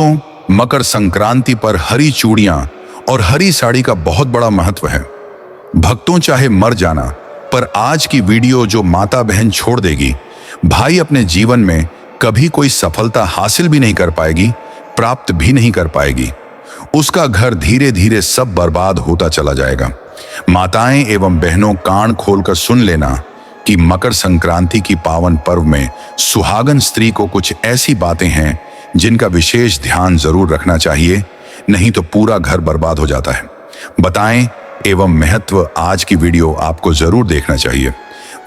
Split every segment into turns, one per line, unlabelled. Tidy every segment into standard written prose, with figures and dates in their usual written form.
भक्तों, मकर संक्रांति पर हरी चूड़ियां और हरी साड़ी का बहुत बड़ा महत्व है। भक्तों, चाहे मर जाना, पर आज की वीडियो जो माता बहन छोड़ देगी, भाई अपने जीवन में कभी कोई सफलता हासिल भी नहीं कर पाएगी, प्राप्त भी नहीं कर पाएगी। उसका घर धीरे धीरे सब बर्बाद होता चला जाएगा। माताएं एवं बहनों, कान खोलकर सुन लेना कि मकर संक्रांति की पावन पर्व में सुहागन स्त्री को कुछ ऐसी बातें हैं जिनका विशेष ध्यान जरूर रखना चाहिए, नहीं तो पूरा घर बर्बाद हो जाता है। बताएं एवं महत्व आज की वीडियो आपको जरूर देखना चाहिए।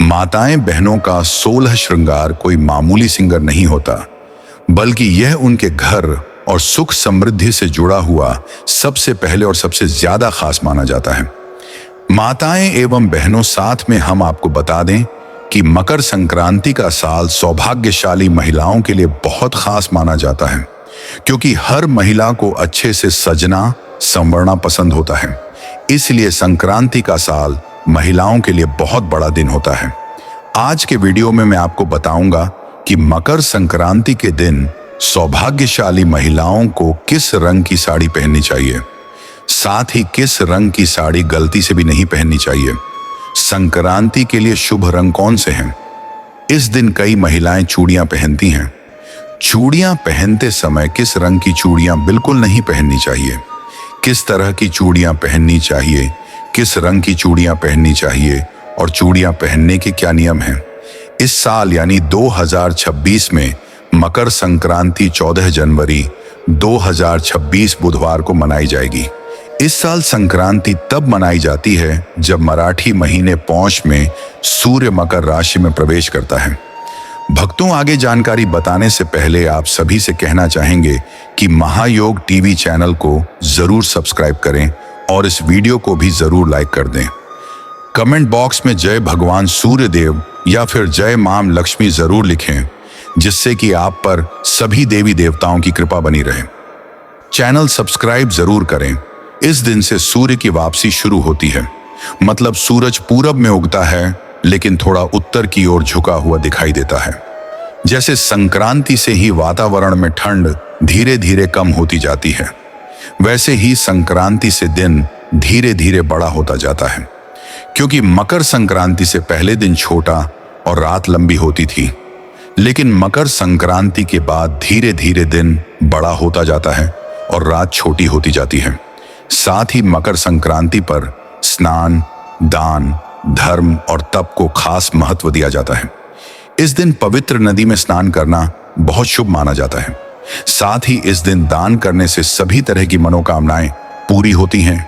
माताएं बहनों का 16 श्रृंगार कोई मामूली सिंगर नहीं होता, बल्कि यह उनके घर और सुख समृद्धि से जुड़ा हुआ सबसे पहले और सबसे ज्यादा खास माना जाता है। माताएं एवं बहनों, साथ में हम आपको बता दें कि मकर संक्रांति का साल सौभाग्यशाली महिलाओं के लिए बहुत खास माना जाता है, क्योंकि हर महिला को अच्छे से सजना संवरना पसंद होता है। इसलिए संक्रांति का साल महिलाओं के लिए बहुत बड़ा दिन होता है। आज के वीडियो में मैं आपको बताऊंगा कि मकर संक्रांति के दिन सौभाग्यशाली महिलाओं को किस रंग की साड़ी पहननी चाहिए, साथ ही किस रंग की साड़ी गलती से भी नहीं पहननी चाहिए। संक्रांति के लिए शुभ रंग कौन से हैं? इस दिन कई महिलाएं चूड़ियां पहनती हैं। चूड़ियां पहनते समय किस रंग की चूड़ियां बिल्कुल नहीं पहननी चाहिए, किस तरह की चूड़ियां पहननी चाहिए, किस रंग की चूड़ियां पहननी चाहिए और चूड़ियां पहनने के क्या नियम हैं। इस साल यानी 2026 में मकर संक्रांति 14 जनवरी 2026 बुधवार को मनाई जाएगी। इस साल संक्रांति तब मनाई जाती है जब मराठी महीने पौष में सूर्य मकर राशि में प्रवेश करता है। भक्तों, आगे जानकारी बताने से पहले आप सभी से कहना चाहेंगे कि महायोग टीवी चैनल को जरूर सब्सक्राइब करें और इस वीडियो को भी जरूर लाइक कर दें। कमेंट बॉक्स में जय भगवान सूर्य देव या फिर जय मां लक्ष्मी जरूर लिखें, जिससे कि आप पर सभी देवी देवताओं की कृपा बनी रहे। चैनल सब्सक्राइब जरूर करें। इस दिन से सूर्य की वापसी शुरू होती है, मतलब सूरज पूरब में उगता है लेकिन थोड़ा उत्तर की ओर झुका हुआ दिखाई देता है। जैसे संक्रांति से ही वातावरण में ठंड धीरे धीरे कम होती जाती है, वैसे ही संक्रांति से दिन धीरे धीरे बड़ा होता जाता है। क्योंकि मकर संक्रांति से पहले दिन छोटा और रात लंबी होती थी, लेकिन मकर संक्रांति के बाद धीरे धीरे दिन बड़ा होता जाता है और रात छोटी होती जाती है। साथ ही मकर संक्रांति पर स्नान, दान, धर्म और तप को खास महत्व दिया जाता है। इस दिन पवित्र नदी में स्नान करना बहुत शुभ माना जाता है। साथ ही इस दिन दान करने से सभी तरह की मनोकामनाएं पूरी होती हैं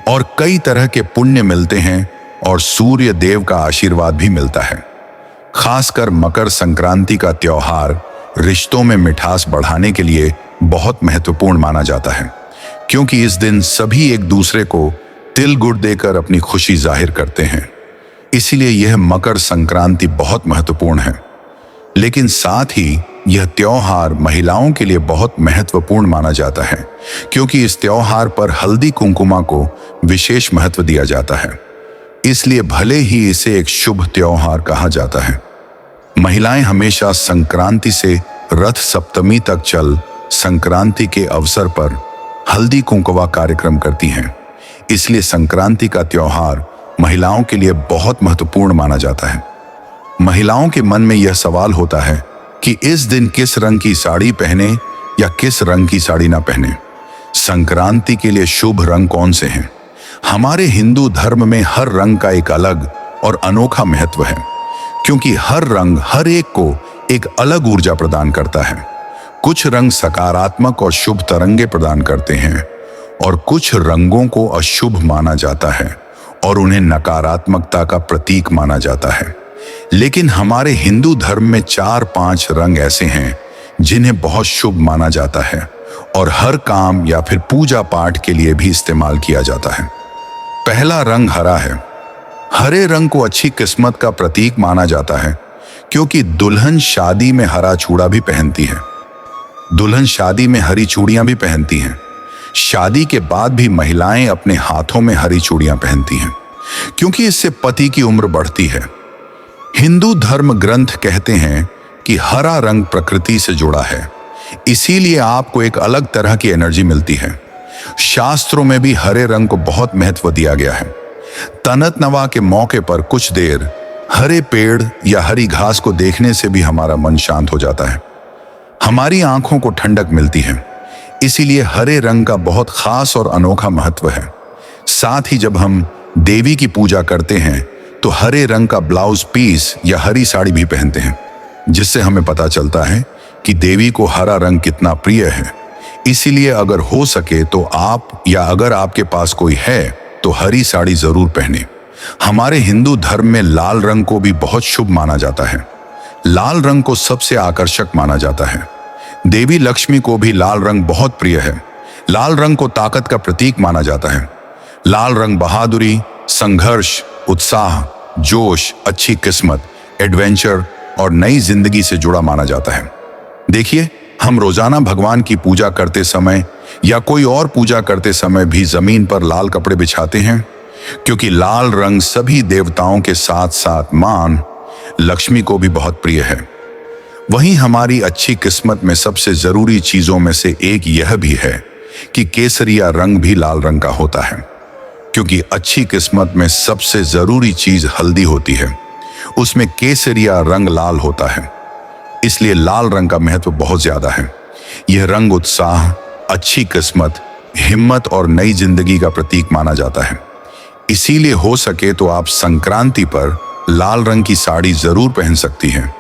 और कई तरह के पुण्य मिलते हैं और सूर्य देव का आशीर्वाद भी मिलता है। खासकर मकर संक्रांति का त्योहार रिश्तों में मिठास बढ़ाने के लिए बहुत महत्वपूर्ण माना जाता है, क्योंकि इस दिन सभी एक दूसरे को तिल गुड़ देकर अपनी खुशी जाहिर करते हैं। इसीलिए यह मकर संक्रांति बहुत महत्वपूर्ण है। लेकिन साथ ही यह त्योहार महिलाओं के लिए बहुत महत्वपूर्ण माना जाता है, क्योंकि इस त्योहार पर हल्दी कुंकुमा को विशेष महत्व दिया जाता है। इसलिए भले ही इसे एक शुभ त्योहार कहा जाता है, महिलाएं हमेशा संक्रांति से रथ सप्तमी तक चल संक्रांति के अवसर पर हल्दी कुंकुमा कार्यक्रम करती हैं। इसलिए संक्रांति का त्योहार महिलाओं के लिए बहुत महत्वपूर्ण माना जाता है। महिलाओं के मन में यह सवाल होता है कि इस दिन किस रंग की साड़ी पहने या किस रंग की साड़ी ना पहने। संक्रांति के लिए शुभ रंग कौन से हैं? हमारे हिंदू धर्म में हर रंग का एक अलग और अनोखा महत्व है, क्योंकि हर रंग हर एक को एक अलग ऊर्जा प्रदान करता है। कुछ रंग सकारात्मक और शुभ तरंगे प्रदान करते हैं और कुछ रंगों को अशुभ माना जाता है और उन्हें नकारात्मकता का प्रतीक माना जाता है। लेकिन हमारे हिंदू धर्म में 4-5 रंग ऐसे हैं जिन्हें बहुत शुभ माना जाता है और हर काम या फिर पूजा पाठ के लिए भी इस्तेमाल किया जाता है। पहला रंग हरा है। हरे रंग को अच्छी किस्मत का प्रतीक माना जाता है, क्योंकि दुल्हन शादी में हरा चूड़ा भी पहनती है। दुल्हन शादी में हरी चूड़ियां भी पहनती हैं। शादी के बाद भी महिलाएं अपने हाथों में हरी चूड़ियां पहनती हैं, क्योंकि इससे पति की उम्र बढ़ती है। हिंदू धर्म ग्रंथ कहते हैं कि हरा रंग प्रकृति से जुड़ा है, इसीलिए आपको एक अलग तरह की एनर्जी मिलती है। शास्त्रों में भी हरे रंग को बहुत महत्व दिया गया है। तनत नवा के मौके पर कुछ देर हरे पेड़ या हरी घास को देखने से भी हमारा मन शांत हो जाता है, हमारी आंखों को ठंडक मिलती है। इसीलिए हरे रंग का बहुत खास और अनोखा महत्व है। साथ ही जब हम देवी की पूजा करते हैं तो हरे रंग का ब्लाउज पीस या हरी साड़ी भी पहनते हैं, जिससे हमें पता चलता है कि देवी को हरा रंग कितना प्रिय है। इसीलिए अगर हो सके तो आप या अगर आपके पास कोई है तो हरी साड़ी जरूर पहने। हमारे हिंदू धर्म में लाल रंग को भी बहुत शुभ माना जाता है। लाल रंग को सबसे आकर्षक माना जाता है। देवी लक्ष्मी को भी लाल रंग बहुत प्रिय है। लाल रंग को ताकत का प्रतीक माना जाता है। लाल रंग बहादुरी, संघर्ष, उत्साह, जोश, अच्छी किस्मत, एडवेंचर और नई जिंदगी से जुड़ा माना जाता है। देखिए, हम रोजाना भगवान की पूजा करते समय या कोई और पूजा करते समय भी जमीन पर लाल कपड़े बिछाते हैं, क्योंकि लाल रंग सभी देवताओं के साथ साथ मां लक्ष्मी को भी बहुत प्रिय है। वहीं हमारी अच्छी किस्मत में सबसे जरूरी चीजों में से एक यह भी है कि केसरिया रंग भी लाल रंग का होता है, क्योंकि अच्छी किस्मत में सबसे जरूरी चीज हल्दी होती है। उसमें केसरिया रंग लाल होता है, इसलिए लाल रंग का महत्व बहुत ज्यादा है। यह रंग उत्साह, अच्छी किस्मत, हिम्मत और नई जिंदगी का प्रतीक माना जाता है। इसीलिए हो सके तो आप संक्रांति पर लाल रंग की साड़ी जरूर पहन सकती हैं।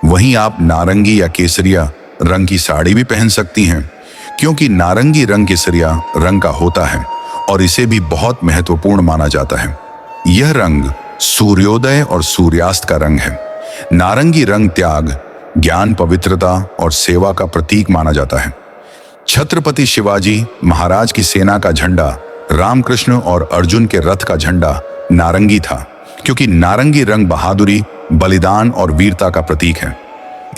वहीं आप नारंगी या केसरिया रंग की साड़ी भी पहन सकती हैं, क्योंकि नारंगी रंग केसरिया रंग का होता है और इसे भी बहुत महत्वपूर्ण माना जाता है। यह रंग सूर्योदय और सूर्यास्त का रंग है। नारंगी रंग त्याग, ज्ञान, पवित्रता और सेवा का प्रतीक माना जाता है। छत्रपति शिवाजी महाराज की सेना का झंडा, रामकृष्ण और अर्जुन के रथ का झंडा नारंगी था, क्योंकि नारंगी रंग बहादुरी, बलिदान और वीरता का प्रतीक है।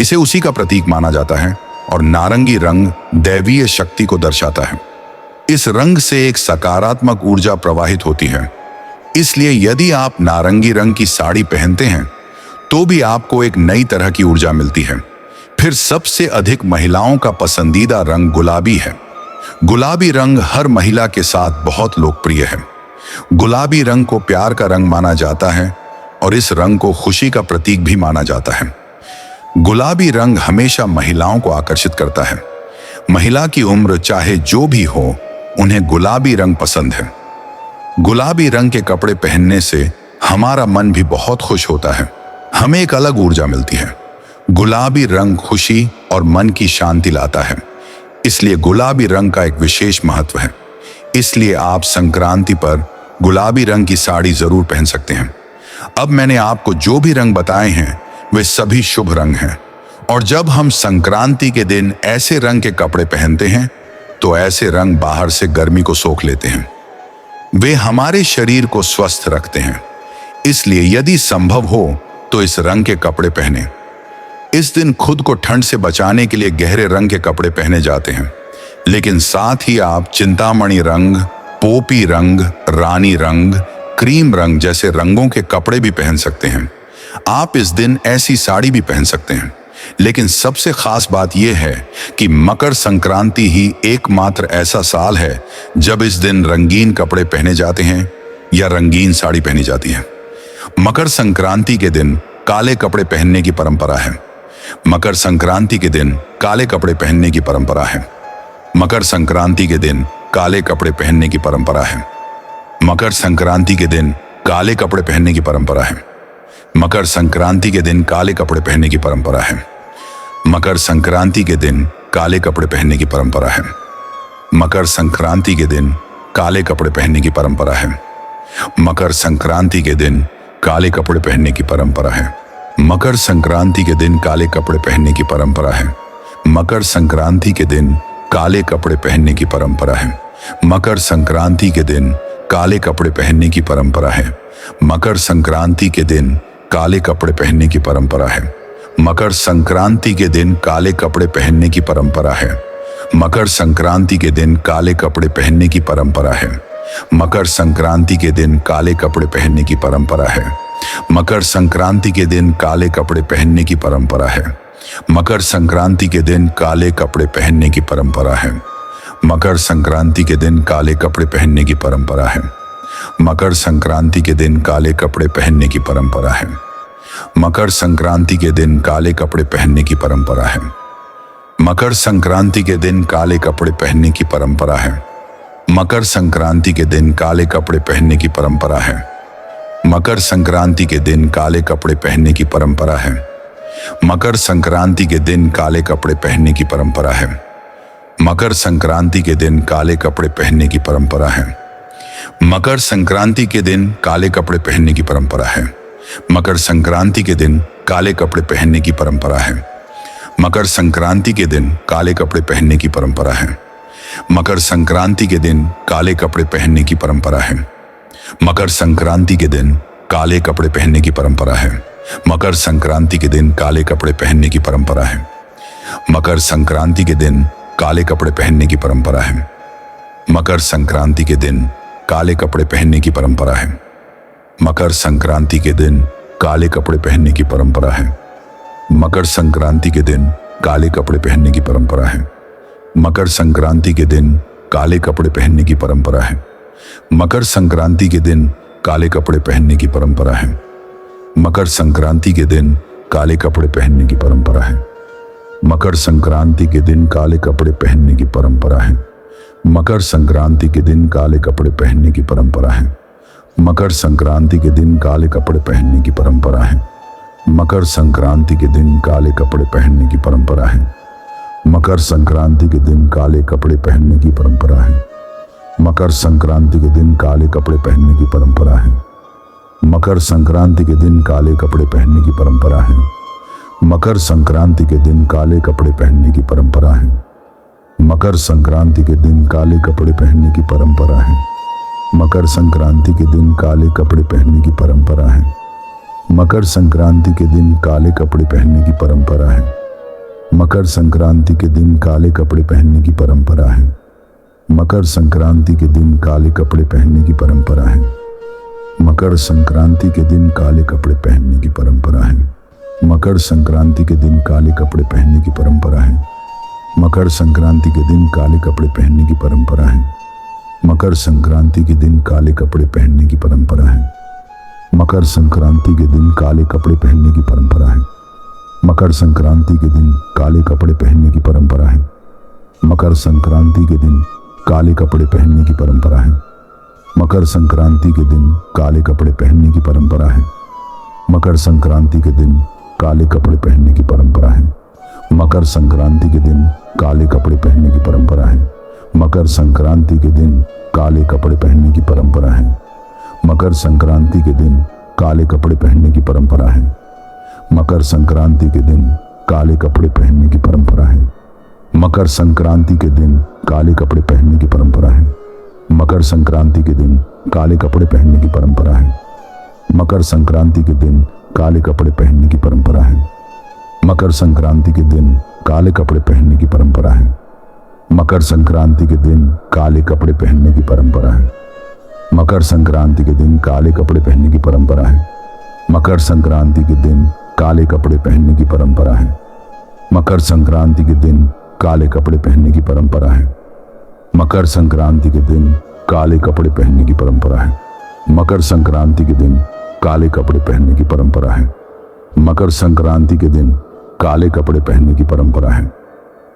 इसे उसी का प्रतीक माना जाता है और नारंगी रंग दैवीय शक्ति को दर्शाता है। इस रंग से एक सकारात्मक ऊर्जा प्रवाहित होती है। इसलिए यदि आप नारंगी रंग की साड़ी पहनते हैं तो भी आपको एक नई तरह की ऊर्जा मिलती है। फिर सबसे अधिक महिलाओं का पसंदीदा रंग गुलाबी है। गुलाबी रंग हर महिला के साथ बहुत लोकप्रिय है। गुलाबी रंग को प्यार का रंग माना जाता है और इस रंग को खुशी का प्रतीक भी माना जाता है। गुलाबी रंग हमेशा महिलाओं को आकर्षित करता है। महिला की उम्र चाहे जो भी हो, उन्हें गुलाबी रंग पसंद है। गुलाबी रंग के कपड़े पहनने से हमारा मन भी बहुत खुश होता है, हमें एक अलग ऊर्जा मिलती है। गुलाबी रंग खुशी और मन की शांति लाता है, इसलिए गुलाबी रंग का एक विशेष महत्व है। इसलिए आप संक्रांति पर गुलाबी रंग की साड़ी जरूर पहन सकते हैं। अब मैंने आपको जो भी रंग बताए हैं वे सभी शुभ रंग हैं, और जब हम संक्रांति के दिन ऐसे रंग के कपड़े पहनते हैं तो ऐसे रंग बाहर से गर्मी को सोख लेते हैं। वे हमारे शरीर को स्वस्थ रखते हैं। इसलिए यदि संभव हो तो इस रंग के कपड़े पहने। इस दिन खुद को ठंड से बचाने के लिए गहरे रंग के कपड़े पहने जाते हैं, लेकिन साथ ही आप चिंतामणि रंग, पोपी रंग, रानी रंग, क्रीम रंग जैसे रंगों के कपड़े भी पहन सकते हैं। आप इस दिन ऐसी साड़ी भी पहन सकते हैं, लेकिन सबसे खास बात यह है कि मकर संक्रांति ही एकमात्र ऐसा साल है जब इस दिन रंगीन कपड़े पहने जाते हैं या रंगीन साड़ी पहनी जाती है। मकर संक्रांति के दिन काले कपड़े पहनने की परंपरा है। मकर संक्रांति के दिन काले कपड़े पहनने की परंपरा है। मकर संक्रांति के दिन काले कपड़े पहनने की परंपरा है। मकर संक्रांति के दिन काले कपड़े पहनने की परंपरा है। मकर संक्रांति के दिन काले कपड़े पहनने की परंपरा है। मकर संक्रांति के दिन काले कपड़े पहनने की परंपरा है। मकर संक्रांति के दिन काले कपड़े पहनने की परंपरा है। मकर संक्रांति के दिन काले कपड़े पहनने की परंपरा है। मकर संक्रांति के दिन काले कपड़े पहनने की परंपरा है। मकर संक्रांति के दिन काले कपड़े पहनने की परंपरा है। मकर संक्रांति के दिन काले कपड़े पहनने की परंपरा है। मकर संक्रांति के दिन काले कपड़े पहनने की परंपरा है। मकर संक्रांति के दिन काले कपड़े पहनने की परंपरा है। मकर संक्रांति के दिन काले कपड़े पहनने की परंपरा है। मकर संक्रांति के दिन काले कपड़े पहनने की परंपरा है। मकर संक्रांति के दिन काले कपड़े पहनने की परंपरा है। मकर संक्रांति के दिन काले कपड़े पहनने की परंपरा है। मकर संक्रांति के दिन काले कपड़े पहनने की परंपरा है। मकर संक्रांति के दिन काले कपड़े पहनने की परंपरा है। मकर संक्रांति के दिन काले कपड़े पहनने की परंपरा है। मकर संक्रांति के दिन काले कपड़े पहनने की परंपरा है। मकर संक्रांति के दिन काले कपड़े पहनने की परंपरा है। मकर संक्रांति के दिन काले कपड़े पहनने की परंपरा है। मकर संक्रांति के दिन काले कपड़े पहनने की परंपरा है। मकर संक्रांति के दिन काले कपड़े पहनने की परंपरा है। मकर संक्रांति के दिन काले कपड़े पहनने की परंपरा है। मकर संक्रांति के दिन काले कपड़े पहनने की परंपरा है। मकर संक्रांति के दिन काले कपड़े पहनने की परंपरा है। मकर संक्रांति के दिन काले कपड़े पहनने की परंपरा है। मकर संक्रांति के दिन काले कपड़े पहनने की परंपरा है। मकर संक्रांति के दिन काले कपड़े पहनने की परंपरा है। मकर संक्रांति के दिन काले कपड़े पहनने की परंपरा है। मकर संक्रांति के दिन काले कपड़े पहनने की परंपरा है। मकर संक्रांति के दिन काले कपड़े पहनने की परंपरा है। मकर संक्रांति के दिन काले कपड़े पहनने की परंपरा है। मकर संक्रांति के दिन काले कपड़े पहनने की परंपरा है। मकर संक्रांति के दिन काले कपड़े पहनने की परंपरा है। मकर संक्रांति के दिन काले कपड़े पहनने की परंपरा है। मकर संक्रांति के दिन काले कपड़े पहनने की परंपरा है। मकर संक्रांति के दिन काले कपड़े पहनने की परंपरा है। मकर संक्रांति के दिन काले कपड़े पहनने की परंपरा है। मकर संक्रांति के दिन काले कपड़े पहनने की परंपरा है। मकर संक्रांति के दिन काले कपड़े पहनने की परंपरा है। मकर संक्रांति के दिन काले कपड़े पहनने की परंपरा है। मकर संक्रांति के दिन काले कपड़े पहनने की परंपरा है। मकर संक्रांति के दिन काले कपड़े पहनने की परंपरा है। मकर संक्रांति के दिन काले कपड़े पहनने की परंपरा है। मकर संक्रांति के दिन काले कपड़े पहनने की परंपरा है। मकर संक्रांति के दिन काले कपड़े पहनने की परंपरा है। मकर संक्रांति के दिन काले कपड़े पहनने की परंपरा है। मकर संक्रांति के दिन काले कपड़े पहनने की परंपरा है। मकर संक्रांति के दिन काले कपड़े पहनने की परंपरा है। मकर संक्रांति के दिन काले कपड़े पहनने की परंपरा है। मकर संक्रांति के दिन काले कपड़े पहनने की परंपरा है। मकर संक्रांति के दिन काले कपड़े पहनने की परंपरा है। मकर संक्रांति के दिन काले कपड़े पहनने की परंपरा है। मकर संक्रांति के दिन काले कपड़े पहनने की परंपरा है। मकर संक्रांति के दिन काले कपड़े पहनने की परंपरा है। मकर संक्रांति के दिन काले कपड़े पहनने की परंपरा है। मकर संक्रांति के दिन काले कपड़े पहनने की परंपरा है। मकर संक्रांति के दिन काले कपड़े पहनने की परंपरा है। मकर संक्रांति के दिन काले कपड़े पहनने की परंपरा है। मकर संक्रांति के दिन काले कपड़े पहनने की परंपरा है। मकर संक्रांति के दिन काले कपड़े पहनने की परंपरा है। मकर संक्रांति के दिन काले कपड़े पहनने की परंपरा है। मकर संक्रांति के दिन काले कपड़े पहनने की परंपरा है। मकर संक्रांति के दिन काले कपड़े पहनने की परंपरा है। मकर संक्रांति के दिन काले कपड़े पहनने की परंपरा है। मकर संक्रांति के दिन काले कपड़े पहनने की परंपरा है। मकर संक्रांति के दिन काले कपड़े पहनने की परंपरा है। मकर संक्रांति के दिन काले कपड़े पहनने की परंपरा है। मकर संक्रांति के दिन काले कपड़े पहनने की परंपरा है। मकर संक्रांति के दिन काले कपड़े पहनने की परंपरा है। मकर संक्रांति के दिन काले कपड़े पहनने की परंपरा है। मकर संक्रांति के दिन काले कपड़े पहनने की परंपरा है।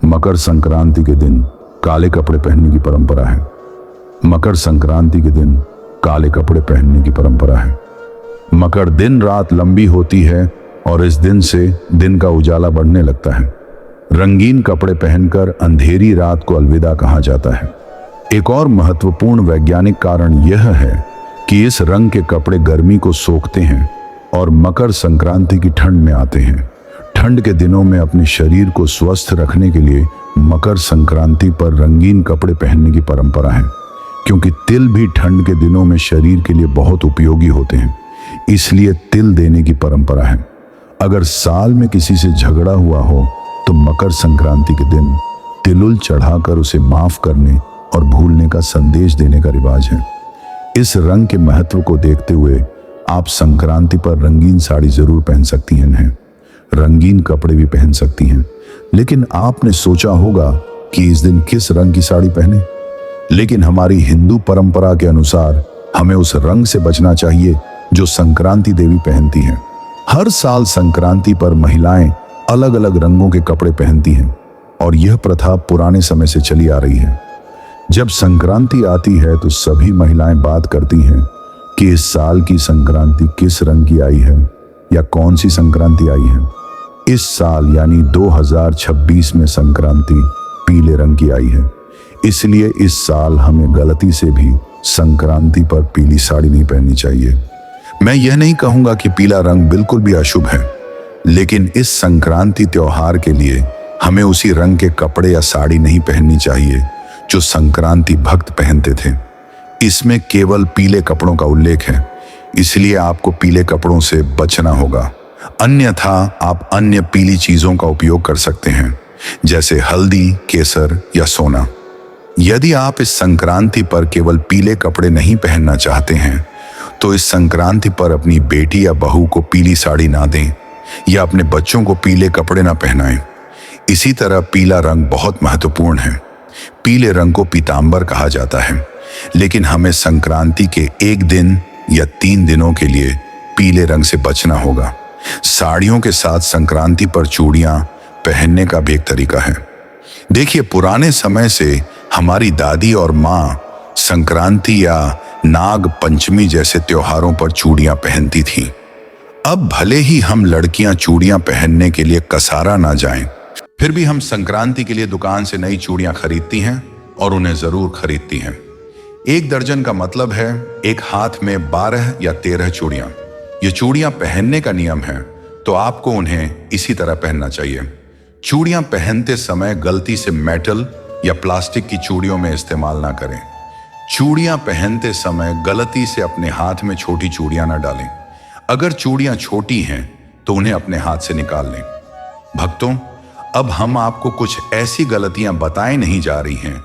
मकर संक्रांति के दिन काले कपड़े पहनने की परंपरा है। मकर संक्रांति के दिन काले कपड़े पहनने की परंपरा है। मकर दिन रात लंबी होती है और इस दिन से दिन का उजाला बढ़ने लगता है। रंगीन कपड़े पहनकर अंधेरी रात को अलविदा कहा जाता है। एक और महत्वपूर्ण वैज्ञानिक कारण यह है कि इस रंग के कपड़े गर्मी को सोखते हैं और मकर संक्रांति की ठंड में आते हैं। ठंड के दिनों में अपने शरीर को स्वस्थ रखने के लिए मकर संक्रांति पर रंगीन कपड़े पहनने की परंपरा है, क्योंकि तिल भी ठंड के दिनों में शरीर के लिए बहुत उपयोगी होते हैं, इसलिए तिल देने की परंपरा है। अगर साल में किसी से झगड़ा हुआ हो तो मकर संक्रांति के दिन तिलुल चढ़ाकर उसे माफ करने और भूलने का संदेश देने का रिवाज है। इस रंग के महत्व को देखते हुए आप संक्रांति पर रंगीन साड़ी जरूर पहन सकती हैं। रंगीन कपड़े भी पहन सकती हैं। लेकिन आपने सोचा होगा कि इस दिन किस रंग की साड़ी पहने? लेकिन हमारी हिंदू परंपरा के अनुसार हमें उस रंग से बचना चाहिए जो संक्रांति देवी पहनती हैं। हर साल संक्रांति पर महिलाएं अलग अलग रंगों के कपड़े पहनती हैं और यह प्रथा पुराने समय से चली आ रही है। जब संक्रांति आती है तो सभी महिलाएं बात करती हैं कि इस साल की संक्रांति किस रंग की आई है या कौन सी संक्रांति आई है। इस साल यानी 2026 में संक्रांति पीले रंग की आई है, इसलिए इस साल हमें गलती से भी संक्रांति पर पीली साड़ी नहीं पहननी चाहिए। मैं यह नहीं कहूंगा कि पीला रंग बिल्कुल भी अशुभ है, लेकिन इस संक्रांति त्योहार के लिए हमें उसी रंग के कपड़े या साड़ी नहीं पहननी चाहिए जो संक्रांति भक्त पहनते थे। इसमें केवल पीले कपड़ों का उल्लेख है, इसलिए आपको पीले कपड़ों से बचना होगा। अन्यथा आप अन्य पीली चीजों का उपयोग कर सकते हैं, जैसे हल्दी, केसर या सोना। यदि आप इस संक्रांति पर केवल पीले कपड़े नहीं पहनना चाहते हैं तो इस संक्रांति पर अपनी बेटी या बहू को पीली साड़ी ना दें या अपने बच्चों को पीले कपड़े ना पहनाएं। इसी तरह पीला रंग बहुत महत्वपूर्ण है। पीले रंग को पीतांबर कहा जाता है, लेकिन हमें संक्रांति के एक दिन या 3 दिनों के लिए पीले रंग से बचना होगा। साड़ियों के साथ संक्रांति पर चूड़ियां पहनने का भी एक तरीका है। देखिए, पुराने समय से हमारी दादी और माँ संक्रांति या नाग पंचमी जैसे त्योहारों पर चूड़ियां पहनती थीं। अब भले ही हम लड़कियां चूड़ियां पहनने के लिए कसारा ना जाएं, फिर भी हम संक्रांति के लिए दुकान से नई चूड़ियां खरीदती हैं और उन्हें जरूर खरीदती हैं। 1 दर्जन का मतलब है एक हाथ में 12 या 13 चूड़ियां। ये चूड़ियां पहनने का नियम है, तो आपको उन्हें इसी तरह पहनना चाहिए। चूड़ियां पहनते समय गलती से मेटल या प्लास्टिक की चूड़ियों में इस्तेमाल ना करें। चूड़ियां पहनते समय गलती से अपने हाथ में छोटी चूड़ियां ना डालें। अगर चूड़ियां छोटी हैं तो उन्हें अपने हाथ से निकाल लें। भक्तों, अब हम आपको कुछ ऐसी गलतियां बताए नहीं जा रही हैं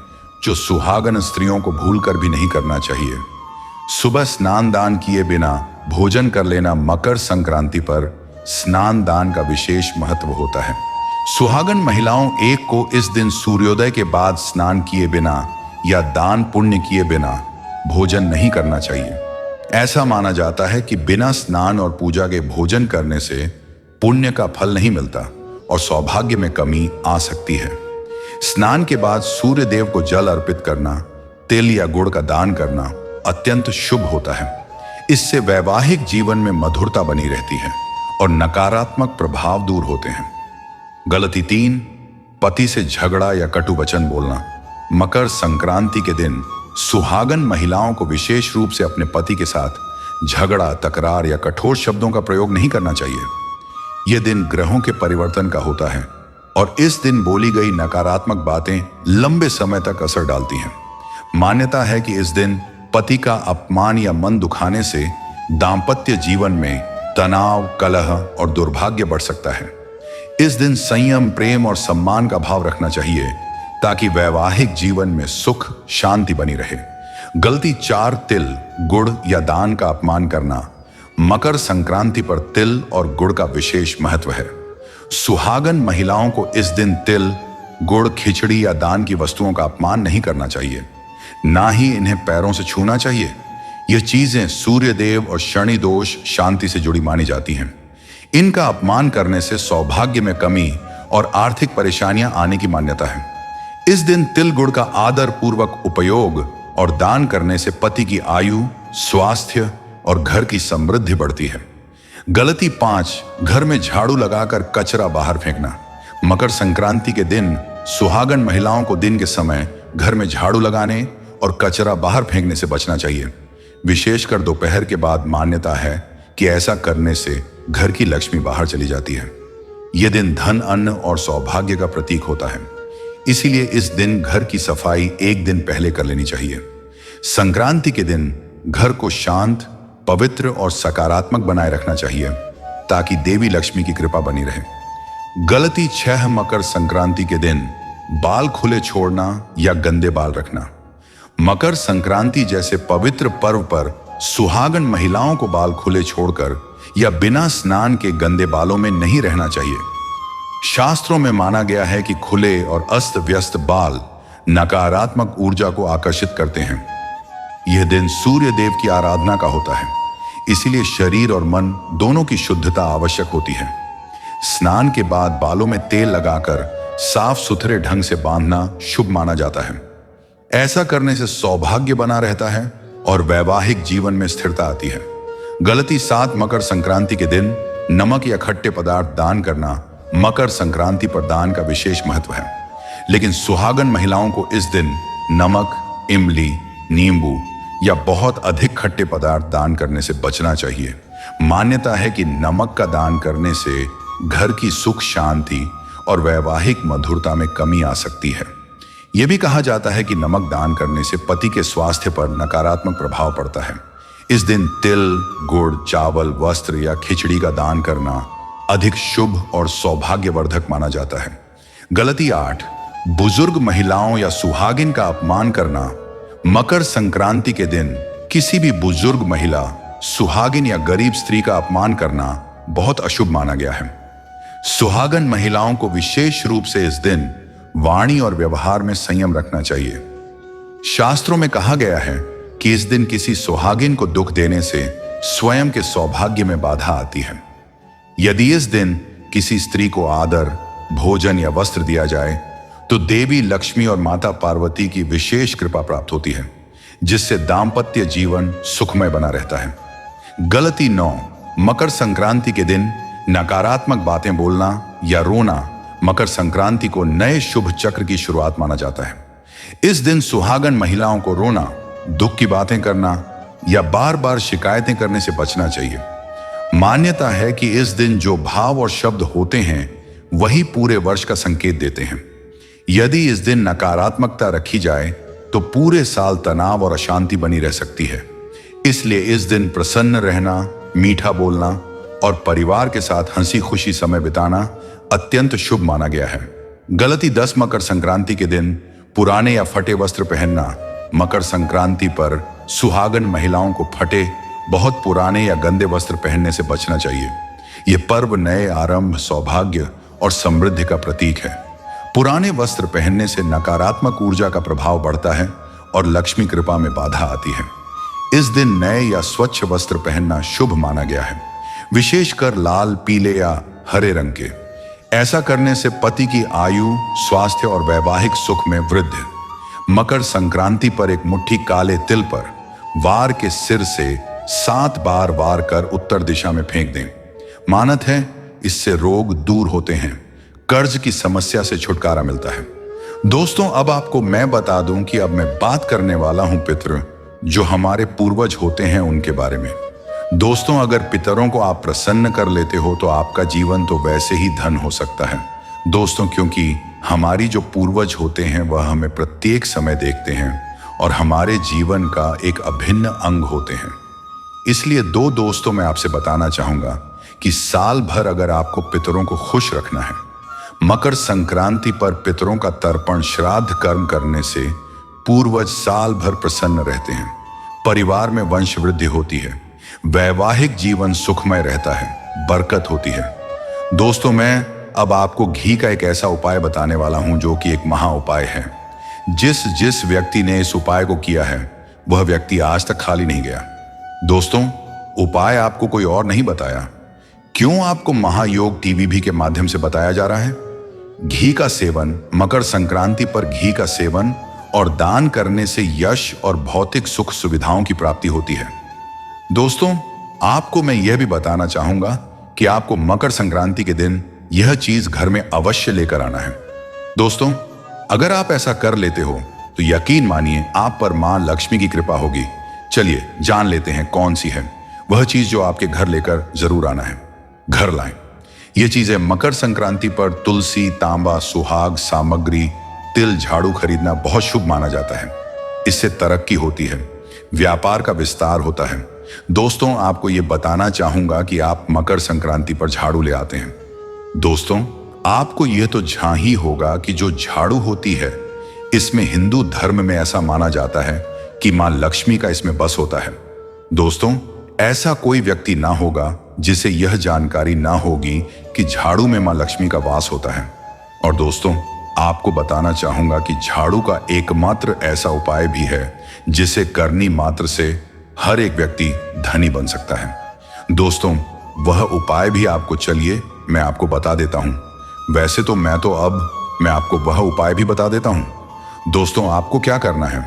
जो सुहागन स्त्रियों को भूलकर भी नहीं करना चाहिए। सुबह स्नान दान किए बिना भोजन कर लेना मकर संक्रांति पर स्नान दान का विशेष महत्व होता है। सुहागन महिलाओं एक को इस दिन सूर्योदय के बाद स्नान किए बिना या दान पुण्य किए बिना भोजन नहीं करना चाहिए। ऐसा माना जाता है कि बिना स्नान और पूजा के भोजन करने से पुण्य का फल नहीं मिलता और सौभाग्य में कमी आ सकती है। स्नान के बाद सूर्य देव को जल अर्पित करना, तिल या गुड़ का दान करना अत्यंत शुभ होता है। इससे वैवाहिक जीवन में मधुरता बनी रहती है और नकारात्मक प्रभाव दूर होते हैं। गलती 3, पति से झगड़ा या कटु वचन बोलना। मकर संक्रांति के दिन सुहागन महिलाओं को विशेष रूप से अपने पति के साथ झगड़ा, तकरार या कठोर शब्दों का प्रयोग नहीं करना चाहिए। यह दिन ग्रहों के परिवर्तन का होता है और इस दिन बोली गई नकारात्मक बातें लंबे समय तक असर डालती हैं। मान्यता है कि इस दिन पति का अपमान या मन दुखाने से दाम्पत्य जीवन में तनाव, कलह और दुर्भाग्य बढ़ सकता है। इस दिन संयम, प्रेम और सम्मान का भाव रखना चाहिए ताकि वैवाहिक जीवन में सुख शांति बनी रहे। गलती 4, तिल, गुड़ या दान का अपमान करना। मकर संक्रांति पर तिल और गुड़ का विशेष महत्व है। सुहागन महिलाओं को इस दिन तिल, गुड़, खिचड़ी या दान की वस्तुओं का अपमान नहीं करना चाहिए, ना ही इन्हें पैरों से छूना चाहिए। यह चीजें सूर्य देव और शनि दोष, शांति से जुड़ी मानी जाती हैं। इनका अपमान करने से सौभाग्य में कमी और आर्थिक परेशानियां आने की मान्यता है। इस दिन तिल, गुड़ का आदर पूर्वक उपयोग और दान करने से पति की आयु, स्वास्थ्य और घर की समृद्धि बढ़ती है। गलती 5, घर में झाड़ू लगाकर कचरा बाहर फेंकना। मकर संक्रांति के दिन सुहागन महिलाओं को दिन के समय घर में झाड़ू लगाने और कचरा बाहर फेंकने से बचना चाहिए। विशेषकर दोपहर के बाद मान्यता है कि ऐसा करने से घर की लक्ष्मी बाहर चली जाती है। यह दिन धन, अन्न और सौभाग्य का प्रतीक होता है, इसीलिए इस दिन घर की सफाई एक दिन पहले कर लेनी चाहिए। संक्रांति के दिन घर को शांत, पवित्र और सकारात्मक बनाए रखना चाहिए ताकि देवी लक्ष्मी की कृपा बनी रहे। गलती 6, मकर संक्रांति के दिन बाल खुले छोड़ना या गंदे बाल रखना। मकर संक्रांति जैसे पवित्र पर्व पर सुहागन महिलाओं को बाल खुले छोड़कर या बिना स्नान के गंदे बालों में नहीं रहना चाहिए। शास्त्रों में माना गया है कि खुले और अस्त व्यस्त बाल नकारात्मक ऊर्जा को आकर्षित करते हैं। यह दिन सूर्य देव की आराधना का होता है, इसीलिए शरीर और मन दोनों की शुद्धता आवश्यक होती है। स्नान के बाद बालों में तेल लगाकर साफ सुथरे ढंग से बांधना शुभ माना जाता है। ऐसा करने से सौभाग्य बना रहता है और वैवाहिक जीवन में स्थिरता आती है। गलती 7 मकर संक्रांति के दिन नमक या खट्टे पदार्थ दान करना मकर संक्रांति पर दान का विशेष महत्व है। लेकिन सुहागन महिलाओं को इस दिन नमक, इमली, नींबू या बहुत अधिक खट्टे पदार्थ दान करने से बचना चाहिए। मान्यता है कि नमक का दान करने से घर की सुख शांति और वैवाहिक मधुरता में कमी आ सकती है। यह भी कहा जाता है कि नमक दान करने से पति के स्वास्थ्य पर नकारात्मक प्रभाव पड़ता है। इस दिन तिल, गुड़, चावल, वस्त्र या खिचड़ी का दान करना अधिक शुभ और सौभाग्यवर्धक माना जाता है। गलती 8, बुजुर्ग महिलाओं या सुहागिन का अपमान करना। मकर संक्रांति के दिन किसी भी बुजुर्ग महिला, सुहागिन या गरीब स्त्री का अपमान करना बहुत अशुभ माना गया है। सुहागन महिलाओं को विशेष रूप से इस दिन वाणी और व्यवहार में संयम रखना चाहिए। शास्त्रों में कहा गया है कि इस दिन किसी सुहागिन को दुख देने से स्वयं के सौभाग्य में बाधा आती है। यदि इस दिन किसी स्त्री को आदर, भोजन या वस्त्र दिया जाए तो देवी लक्ष्मी और माता पार्वती की विशेष कृपा प्राप्त होती है, जिससे दाम्पत्य जीवन सुखमय बना रहता है। गलती 9, मकर संक्रांति के दिन नकारात्मक बातें बोलना या रोना। मकर संक्रांति को नए शुभ चक्र की शुरुआत माना जाता है। इस दिन सुहागन महिलाओं को रोना, दुख की बातें करना या बार बार शिकायतें करने से बचना चाहिए। मान्यता है कि इस दिन जो भाव और शब्द होते हैं वही पूरे वर्ष का संकेत देते हैं। यदि इस दिन नकारात्मकता रखी जाए तो पूरे साल तनाव और अशांति बनी रह सकती है। इसलिए इस दिन प्रसन्न रहना, मीठा बोलना और परिवार के साथ हंसी खुशी समय बिताना अत्यंत शुभ माना गया है। गलती 10, मकर संक्रांति के दिन पुराने या फटे वस्त्र पहनना। मकर संक्रांति पर सुहागन महिलाओं को फटे, बहुत पुराने या गंदे वस्त्र पहनने से बचना चाहिए। यह पर्व नए आरंभ, सौभाग्य और समृद्धि का प्रतीक है। पुराने वस्त्र पहनने से नकारात्मक ऊर्जा का प्रभाव बढ़ता है और लक्ष्मी कृपा में बाधा आती है। इस दिन नए या स्वच्छ वस्त्र पहनना शुभ माना गया है, विशेषकर लाल, पीले या हरे रंग के। ऐसा करने से पति की आयु, स्वास्थ्य और वैवाहिक सुख में वृद्धि। मकर संक्रांति पर एक मुट्ठी काले तिल पर वार के सिर से 7 बार वार कर उत्तर दिशा में फेंक दें। मानत है इससे रोग दूर होते हैं, कर्ज की समस्या से छुटकारा मिलता है। दोस्तों, अब आपको मैं बता दूं कि अब मैं बात करने वाला हूं पितृ, जो हमारे पूर्वज होते हैं, उनके बारे में। दोस्तों, अगर पितरों को आप प्रसन्न कर लेते हो तो आपका जीवन तो वैसे ही धन हो सकता है दोस्तों, क्योंकि हमारी जो पूर्वज होते हैं वह हमें प्रत्येक समय देखते हैं और हमारे जीवन का एक अभिन्न अंग होते हैं। इसलिए दोस्तों, मैं आपसे बताना चाहूंगा कि साल भर अगर आपको पितरों को खुश रखना है, मकर संक्रांति पर पितरों का तर्पण, श्राद्ध कर्म करने से पूर्वज साल भर प्रसन्न रहते हैं, परिवार में वंश वृद्धि होती है, वैवाहिक जीवन सुखमय रहता है, बरकत होती है। दोस्तों, मैं अब आपको घी का एक ऐसा उपाय बताने वाला हूं जो कि एक महा उपाय है। जिस व्यक्ति ने इस उपाय को किया है वह व्यक्ति आज तक खाली नहीं गया। दोस्तों, उपाय आपको कोई और नहीं बताया, क्यों आपको महायोग टीवी के माध्यम से बताया जा रहा है। घी का सेवन, मकर संक्रांति पर घी का सेवन और दान करने से यश और भौतिक सुख सुविधाओं की प्राप्ति होती है। दोस्तों, आपको मैं यह भी बताना चाहूंगा कि आपको मकर संक्रांति के दिन यह चीज घर में अवश्य लेकर आना है। दोस्तों, अगर आप ऐसा कर लेते हो तो यकीन मानिए आप पर मां लक्ष्मी की कृपा होगी। चलिए जान लेते हैं कौन सी है वह चीज जो आपके घर लेकर जरूर आना है। घर लाएं। ये चीजें मकर संक्रांति पर तुलसी, तांबा, सुहाग सामग्री, तिल, झाड़ू खरीदना बहुत शुभ माना जाता है। इससे तरक्की होती है, व्यापार का विस्तार होता है। दोस्तों, आपको ये बताना चाहूंगा कि आप मकर संक्रांति पर झाड़ू ले आते हैं। दोस्तों, आपको यह तो झांही होगा कि जो झाड़ू होती है इसमें हिंदू धर्म में ऐसा माना जाता है कि मां लक्ष्मी का इसमें बस होता है। दोस्तों, ऐसा कोई व्यक्ति ना होगा जिसे यह जानकारी ना होगी कि झाड़ू में मां लक्ष्मी का वास होता है। और दोस्तों, आपको बताना चाहूंगा कि झाड़ू का एकमात्र ऐसा उपाय भी है जिसे करनी मात्र से हर एक व्यक्ति धनी बन सकता है। दोस्तों, वह उपाय भी आपको चलिए मैं आपको बता देता हूं। वैसे तो मैं आपको वह उपाय भी बता देता हूं। दोस्तों, आपको क्या करना है,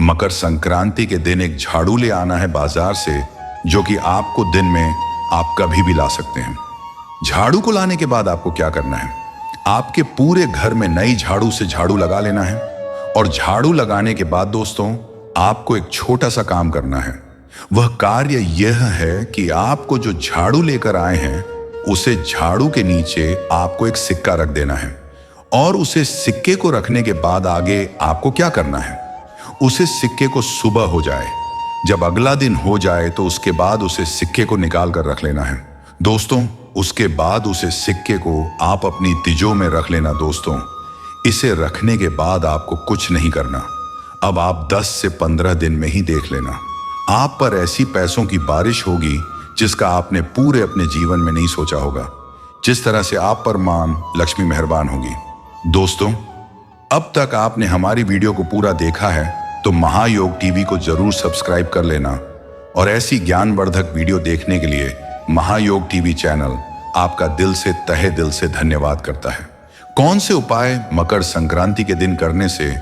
मकर संक्रांति के दिन एक झाड़ू ले आना है बाजार से, जो कि आपको दिन में आप कभी भी ला सकते हैं। झाड़ू को लाने के बाद आपको क्या करना है, आपके पूरे घर में नई झाड़ू से झाड़ू लगा लेना है। और झाड़ू लगाने के बाद दोस्तों, आपको एक छोटा सा काम करना है। वह कार्य यह है कि आपको जो झाड़ू लेकर आए हैं उसे झाड़ू के नीचे आपको एक सिक्का रख देना है। और उसे सिक्के को रखने के बाद आगे आपको क्या करना है, उसे सिक्के को सुबह हो जाए, जब अगला दिन हो जाए तो उसके बाद उसे सिक्के को निकाल कर रख लेना है। दोस्तों, उसके बाद उसे सिक्के को आप अपनी तिजोरी में रख लेना। दोस्तों, इसे रखने के बाद आपको कुछ नहीं करना। अब आप 10 से 15 दिन में ही देख लेना, आप पर ऐसी पैसों की बारिश होगी जिसका आपने पूरे अपने जीवन में नहीं सोचा होगा। जिस तरह से आप पर मां लक्ष्मी मेहरबान होगी। दोस्तों, अब तक आपने हमारी वीडियो को पूरा देखा है तो महायोग टीवी को जरूर सब्सक्राइब कर लेना। और ऐसी ज्ञानवर्धक वीडियो देखने के लिए महायोग टीवी चैनल आपका दिल से तहे दिल से धन्यवाद करता है। कौन से उपाय मकर संक्रांति के दिन करने से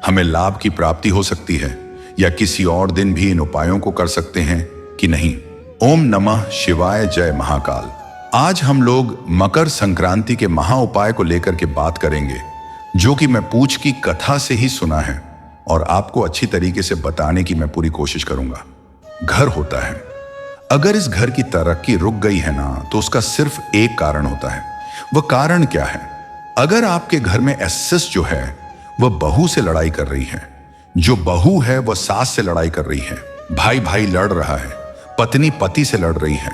हमें लाभ की प्राप्ति हो सकती है, या किसी और दिन भी इन उपायों को कर सकते हैं कि नहीं? ओम नमः शिवाय, जय महाकाल। आज हम लोग मकर संक्रांति के महा उपाय को लेकर के बात करेंगे, जो कि मैं पूछ की कथा से ही सुना है और आपको अच्छी तरीके से बताने की मैं पूरी कोशिश करूंगा। घर होता है, अगर इस घर की तरक्की रुक गई है ना, तो उसका सिर्फ एक कारण होता है। वह कारण क्या है? अगर आपके घर में एसेस जो है वह बहू से लड़ाई कर रही है, जो बहू है वह सास से लड़ाई कर रही है, भाई भाई लड़ रहा है, पत्नी पति से लड़ रही है,